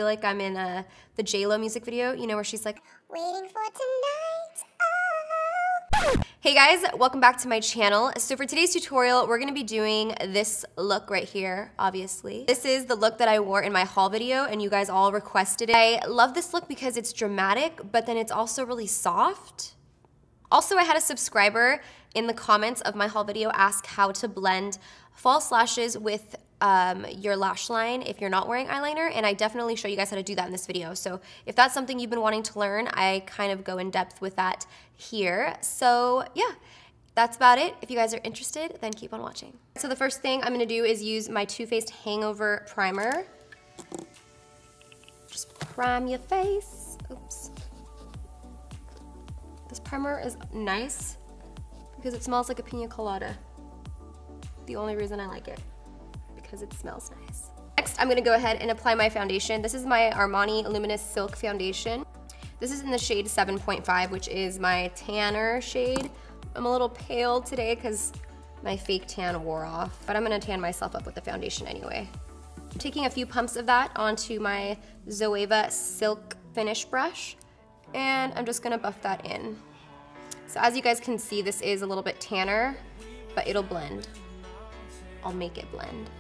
feel like I'm in the J-Lo music video, you know, where she's like, waiting for tonight. Oh. Hey guys, welcome back to my channel. So for today's tutorial, we're gonna be doing this look right here, obviously. This is the look that I wore in my haul video and you guys all requested it. I love this look because it's dramatic, but then it's also really soft. Also, I had a subscriber in the comments of my haul video ask how to blend false lashes with your lash line if you're not wearing eyeliner, and I definitely show you guys how to do that in this video. So if that's something you've been wanting to learn, I kind of go in depth with that here. So yeah, that's about it. If you guys are interested, then keep on watching. So the first thing I'm gonna do is use my Too Faced Hangover Primer. Just prime your face. Oops. This primer is nice because it smells like a pina colada. The only reason I like it, because it smells nice. Next, I'm gonna go ahead and apply my foundation. This is my Armani Luminous Silk Foundation. This is in the shade 7.5, which is my tanner shade. I'm a little pale today because my fake tan wore off, but I'm gonna tan myself up with the foundation anyway. I'm taking a few pumps of that onto my Zoeva Silk Finish brush, and I'm just gonna buff that in. So as you guys can see, this is a little bit tanner, but it'll blend. I'll make it blend.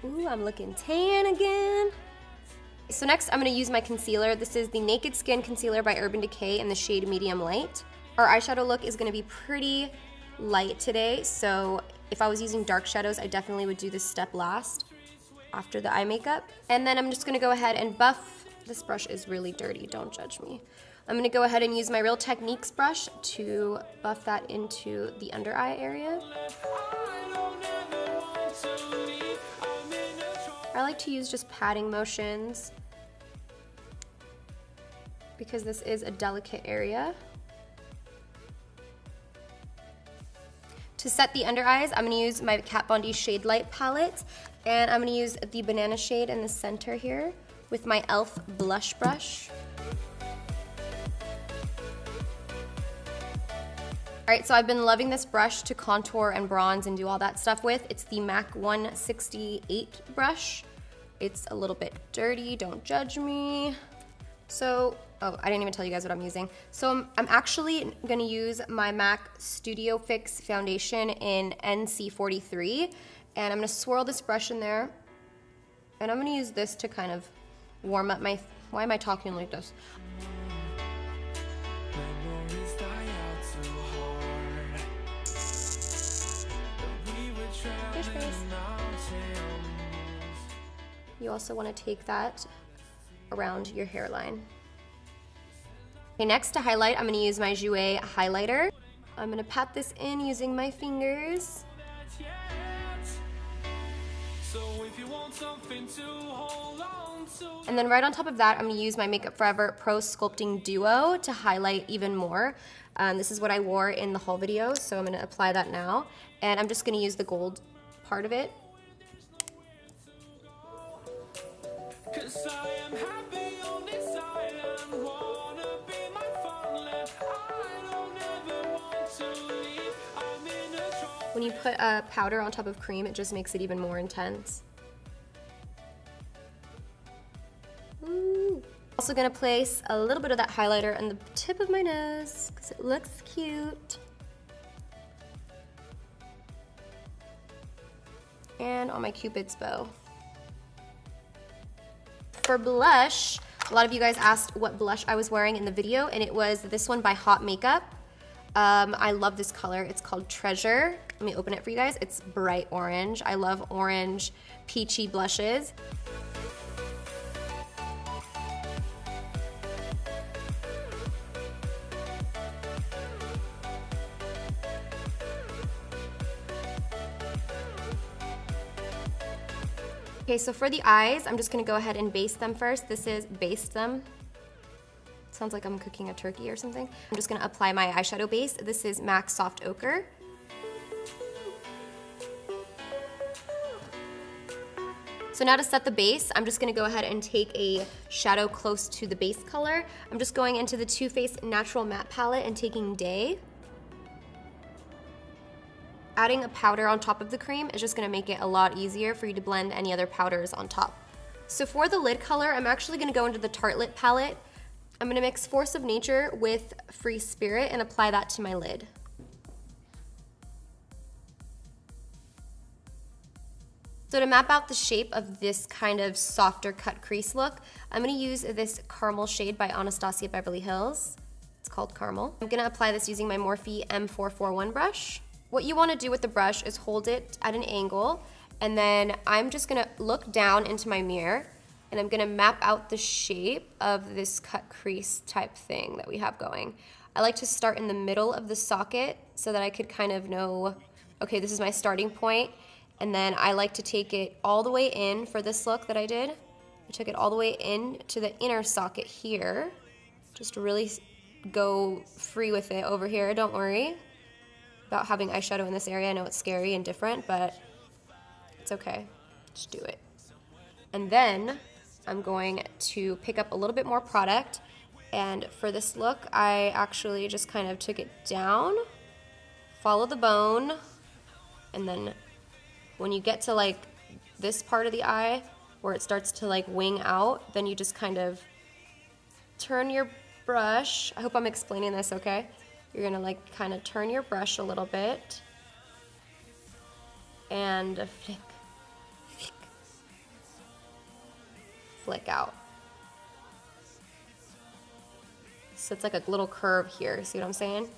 Ooh, I'm looking tan again. So next I'm gonna use my concealer. This is the Naked Skin Concealer by Urban Decay in the shade Medium Light. Our eyeshadow look is gonna be pretty light today, so if I was using dark shadows, I definitely would do this step last after the eye makeup. And then I'm just gonna go ahead and buff. This brush is really dirty, don't judge me. I'm gonna go ahead and use my Real Techniques brush to buff that into the under eye area. I like to use just patting motions because this is a delicate area. To set the under eyes, I'm gonna use my Kat Von D Shade Light palette, and I'm gonna use the banana shade in the center here with my e.l.f. blush brush. Alright, so I've been loving this brush to contour and bronze and do all that stuff with. It's the MAC 168 brush. It's a little bit dirty, don't judge me. So, oh, I didn't even tell you guys what I'm using. So I'm actually gonna use my MAC Studio Fix foundation in NC43, and I'm gonna swirl this brush in there, and I'm gonna use this to kind of warm up my, why am I talking like this? Fish face. You also want to take that around your hairline. Okay, next to highlight, I'm going to use my Jouer highlighter. I'm going to pat this in using my fingers. And then right on top of that, I'm gonna use my Makeup Forever Pro Sculpting Duo to highlight even more. This is what I wore in the haul video, so I'm gonna apply that now. And I'm just gonna use the gold part of it. When you put a powder on top of cream, it just makes it even more intense. Ooh. Also gonna place a little bit of that highlighter on the tip of my nose because it looks cute. And on my Cupid's bow. For blush, a lot of you guys asked what blush I was wearing in the video, and it was this one by Hot Makeup. I love this color. It's called Treasure. Let me open it for you guys. It's bright orange. I love orange peachy blushes. Okay, so for the eyes, I'm just gonna go ahead and base them first. This is Baste Them. Sounds like I'm cooking a turkey or something. I'm just gonna apply my eyeshadow base. This is MAC Soft Ochre. So now to set the base, I'm just gonna go ahead and take a shadow close to the base color. I'm just going into the Too Faced Natural Matte Palette and taking Day. Adding a powder on top of the cream is just gonna make it a lot easier for you to blend any other powders on top. So for the lid color, I'm actually gonna go into the Tartlette Palette. I'm gonna mix Force of Nature with Free Spirit and apply that to my lid. So to map out the shape of this kind of softer cut crease look, I'm gonna use this caramel shade by Anastasia Beverly Hills. It's called Caramel. I'm gonna apply this using my Morphe M441 brush. What you wanna do with the brush is hold it at an angle, and then I'm just gonna look down into my mirror, and I'm gonna map out the shape of this cut crease type thing that we have going. I like to start in the middle of the socket so that I could kind of know, okay, this is my starting point. And then I like to take it all the way in for this look that I did. I took it all the way in to the inner socket here. Just to really go free with it over here. Don't worry about having eyeshadow in this area. I know it's scary and different, but it's okay. Just do it. And then I'm going to pick up a little bit more product. And for this look, I actually just kind of took it down, follow the bone, and then when you get to like this part of the eye where it starts to like wing out, then you just kind of turn your brush. I hope I'm explaining this okay. You're gonna like kind of turn your brush a little bit and flick, flick, flick out. So it's like a little curve here, see what I'm saying?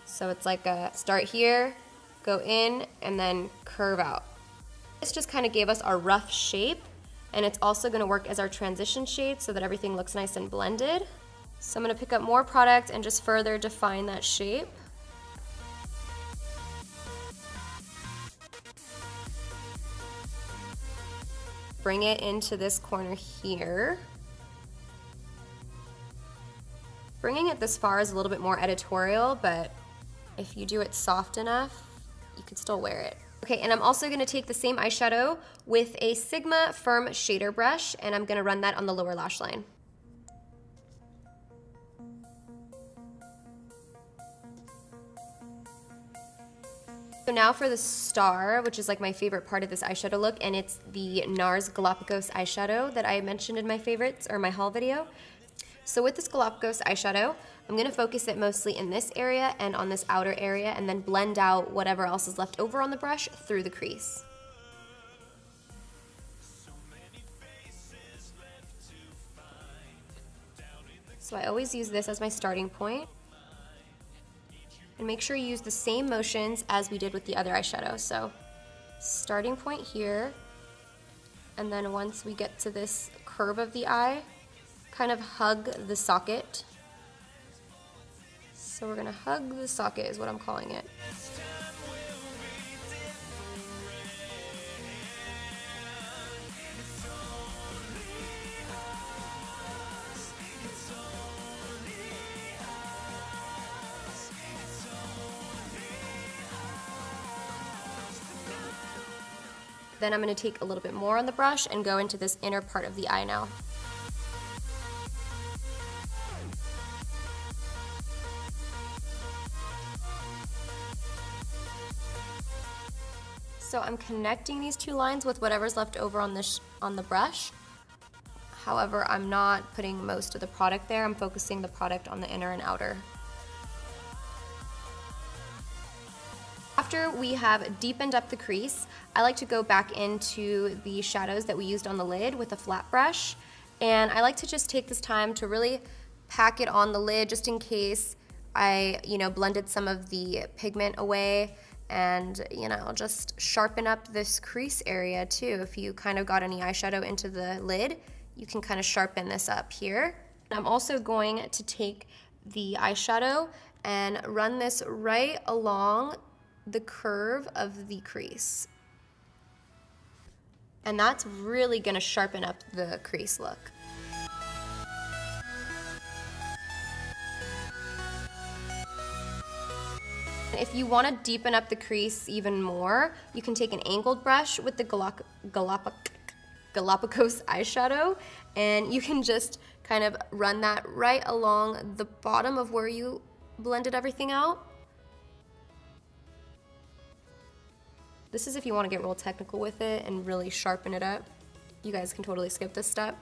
So it's like a start here, go in, and then curve out. This just kind of gave us our rough shape, and it's also gonna work as our transition shade so that everything looks nice and blended. So I'm gonna pick up more product and just further define that shape. Bring it into this corner here. Bringing it this far is a little bit more editorial, but if you do it soft enough, you can still wear it. Okay, and I'm also gonna take the same eyeshadow with a Sigma Firm Shader Brush, and I'm gonna run that on the lower lash line. So now for the star, which is like my favorite part of this eyeshadow look, and it's the NARS Galapagos eyeshadow that I mentioned in my favorites, or my haul video. So with this Galapagos eyeshadow, I'm gonna focus it mostly in this area and on this outer area, and then blend out whatever else is left over on the brush through the crease. So I always use this as my starting point. And make sure you use the same motions as we did with the other eyeshadow. So starting point here, and then once we get to this curve of the eye, kind of hug the socket. So we're gonna hug the socket is what I'm calling it. Then I'm gonna take a little bit more on the brush and go into this inner part of the eye now. So I'm connecting these two lines with whatever's left over on the brush. However, I'm not putting most of the product there. I'm focusing the product on the inner and outer. After we have deepened up the crease, I like to go back into the shadows that we used on the lid with a flat brush. And I like to just take this time to really pack it on the lid just in case I, blended some of the pigment away. And, just sharpen up this crease area too. If you kind of got any eyeshadow into the lid, you can kind of sharpen this up here. I'm also going to take the eyeshadow and run this right along the curve of the crease. And that's really gonna sharpen up the crease look. If you want to deepen up the crease even more, you can take an angled brush with the Galapagos eyeshadow, and you can just kind of run that right along the bottom of where you blended everything out. This is if you want to get real technical with it and really sharpen it up. You guys can totally skip this step.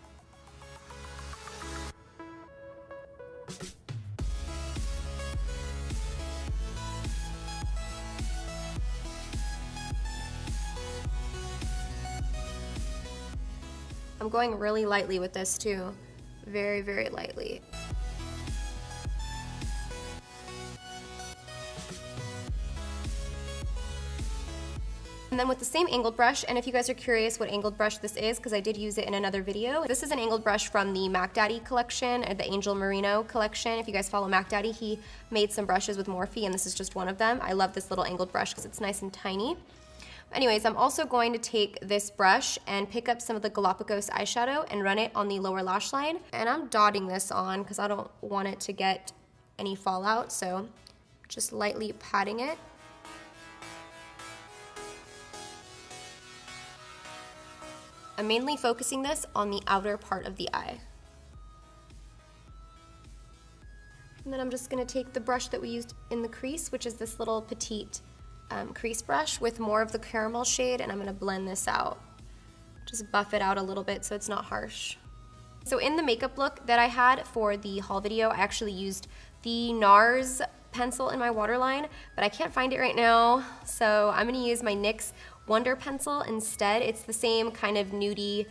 I'm going really lightly with this too. Very, very lightly. And then with the same angled brush, and if you guys are curious what angled brush this is, because I did use it in another video, this is an angled brush from the Mac Daddy collection, or the Angel Merino collection. If you guys follow Mac Daddy, he made some brushes with Morphe, and this is just one of them. I love this little angled brush because it's nice and tiny. Anyways, I'm also going to take this brush and pick up some of the Galapagos eyeshadow and run it on the lower lash line. And I'm dotting this on because I don't want it to get any fallout, so just lightly patting it. I'm mainly focusing this on the outer part of the eye. And then I'm just gonna take the brush that we used in the crease, which is this little petite crease brush with more of the caramel shade, and I'm gonna blend this out. Just buff it out a little bit so it's not harsh. So in the makeup look that I had for the haul video, I actually used the NARS pencil in my waterline, but I can't find it right now, so I'm gonna use my NYX Wonder Pencil instead. It's the same kind of nudie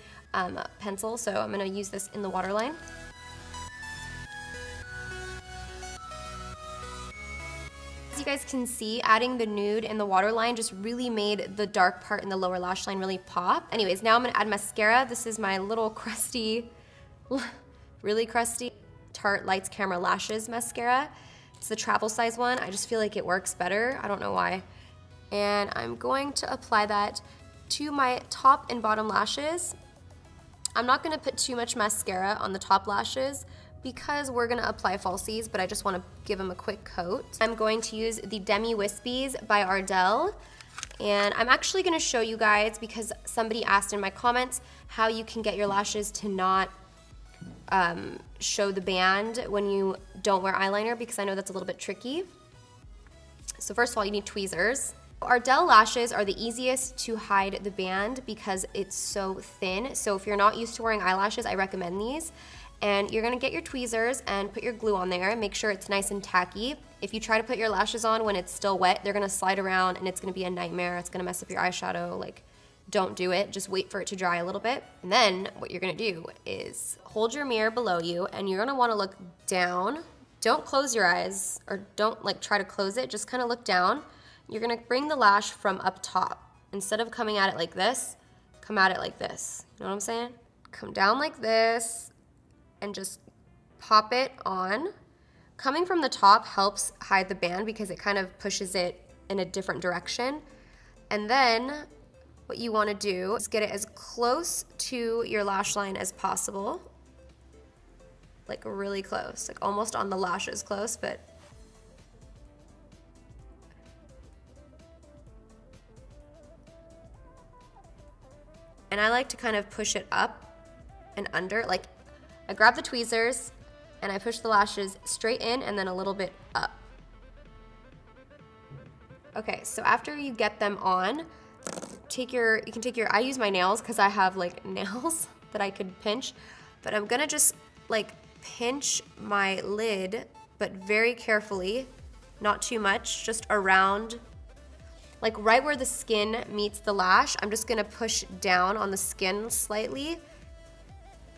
pencil, so I'm gonna use this in the waterline. As you guys can see, adding the nude in the waterline just really made the dark part in the lower lash line really pop. Anyways, now I'm gonna add mascara. This is my little crusty, really crusty Tarte Lights Camera Lashes mascara. It's the travel size one. I just feel like it works better. I don't know why. And I'm going to apply that to my top and bottom lashes. I'm not gonna put too much mascara on the top lashes because we're gonna apply falsies, but I just wanna give them a quick coat. I'm going to use the Demi Wispies by Ardell. And I'm actually gonna show you guys, because somebody asked in my comments how you can get your lashes to not show the band when you don't wear eyeliner, because I know that's a little bit tricky. So first of all, you need tweezers. Ardell lashes are the easiest to hide the band because it's so thin. So if you're not used to wearing eyelashes, I recommend these. And you're gonna get your tweezers and put your glue on there and make sure it's nice and tacky. If you try to put your lashes on when it's still wet, they're gonna slide around and it's gonna be a nightmare. It's gonna mess up your eyeshadow. Like, don't do it. Just wait for it to dry a little bit. And then what you're gonna do is hold your mirror below you, and you're gonna wanna look down. Don't close your eyes, or don't like try to close it, just kinda look down. You're gonna bring the lash from up top. Instead of coming at it like this, come at it like this. You know what I'm saying? Come down like this and just pop it on. Coming from the top helps hide the band because it kind of pushes it in a different direction. And then what you wanna do is get it as close to your lash line as possible. Like really close, like almost on the lashes close, but and I like to kind of push it up and under. Like, I grab the tweezers and I push the lashes straight in and then a little bit up. Okay, so after you get them on, you can take your, I use my nails because I have like nails that I could pinch, but I'm gonna just like pinch my lid, but very carefully, not too much, just around, like right where the skin meets the lash. I'm just gonna push down on the skin slightly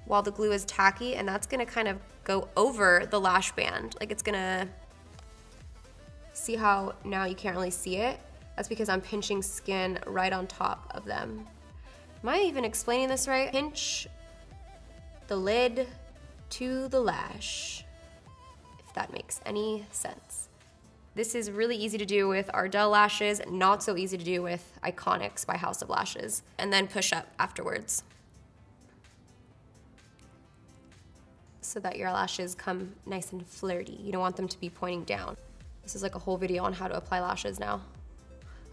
while the glue is tacky, and that's gonna kind of go over the lash band. Like it's gonna, see how now you can't really see it? That's because I'm pinching skin right on top of them. Am I even explaining this right? Pinch the lid to the lash, if that makes any sense. This is really easy to do with Ardell lashes, not so easy to do with Iconics by House of Lashes. And then push up afterwards, so that your lashes come nice and flirty. You don't want them to be pointing down. This is like a whole video on how to apply lashes now.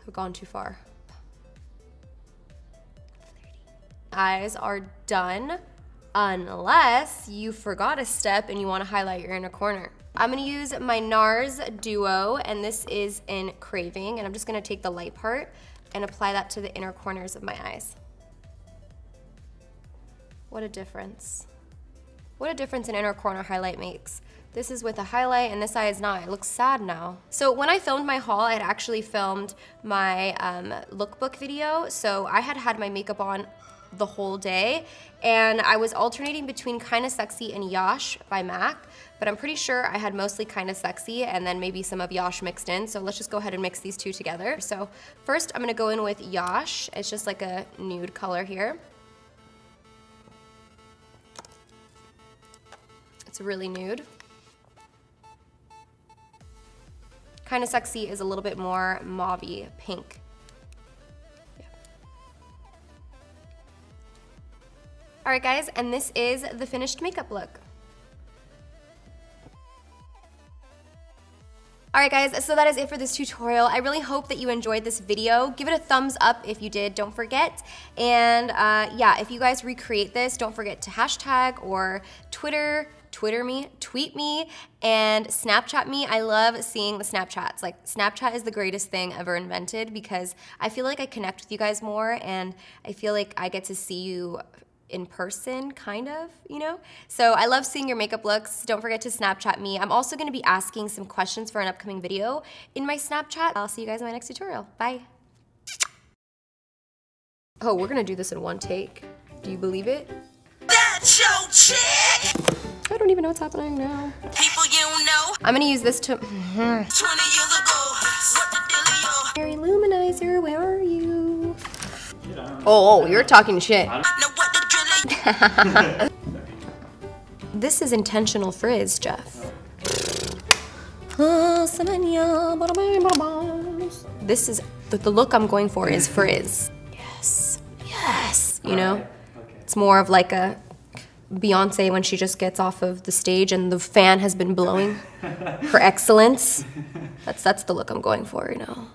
I've gone too far. Eyes are done, unless you forgot a step and you want to highlight your inner corner. I'm going to use my NARS Duo, and this is in Craving, and I'm just going to take the light part and apply that to the inner corners of my eyes. What a difference. What a difference an inner corner highlight makes. This is with a highlight and this eye is not. It looks sad now. So when I filmed my haul, I had actually filmed my lookbook video. So I had my makeup on the whole day, and I was alternating between Kinda Sexy and Yash by MAC, but I'm pretty sure I had mostly Kinda Sexy and then maybe some of Yash mixed in. So let's just go ahead and mix these two together. So first I'm gonna go in with Yash. It's just like a nude color here. It's really nude. Kinda Sexy is a little bit more mauve-y, pink. Yeah. All right, guys, and this is the finished makeup look. All right, guys, so that is it for this tutorial. I really hope that you enjoyed this video. Give it a thumbs up if you did, don't forget. And yeah, if you guys recreate this, don't forget to hashtag or tweet me, and Snapchat me. I love seeing the Snapchats. Like, Snapchat is the greatest thing ever invented because I feel like I connect with you guys more, and I feel like I get to see you in person, kind of, you know? So I love seeing your makeup looks. Don't forget to Snapchat me. I'm also gonna be asking some questions for an upcoming video in my Snapchat. I'll see you guys in my next tutorial. Bye. Oh, we're gonna do this in one take. Do you believe it? That's your chick! I don't even know what's happening now. People you know. I'm gonna use this to 20 years ago. What the dealio? Mary Luminizer, where are you? Oh, you're talking shit. This is intentional frizz, Jeff. This is the look I'm going for is frizz. Yes, yes. You know, it's more of like a Beyonce when she just gets off of the stage and the fan has been blowing. Her excellence. That's the look I'm going for, you know.